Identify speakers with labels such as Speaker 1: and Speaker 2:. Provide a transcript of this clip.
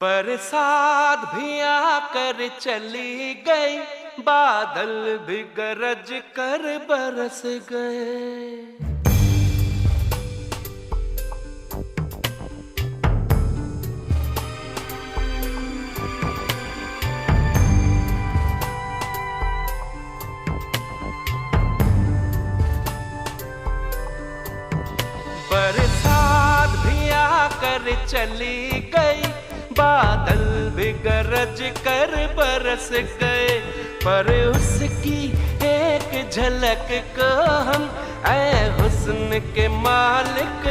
Speaker 1: बरसात भी आकर चली गई, बादल भी गरज कर बरस गए। बरसात भी आकर चली गई, बादल भी गरज कर बरस गए। पर उसकी एक झलक को हम ऐ हुस्न के मालिक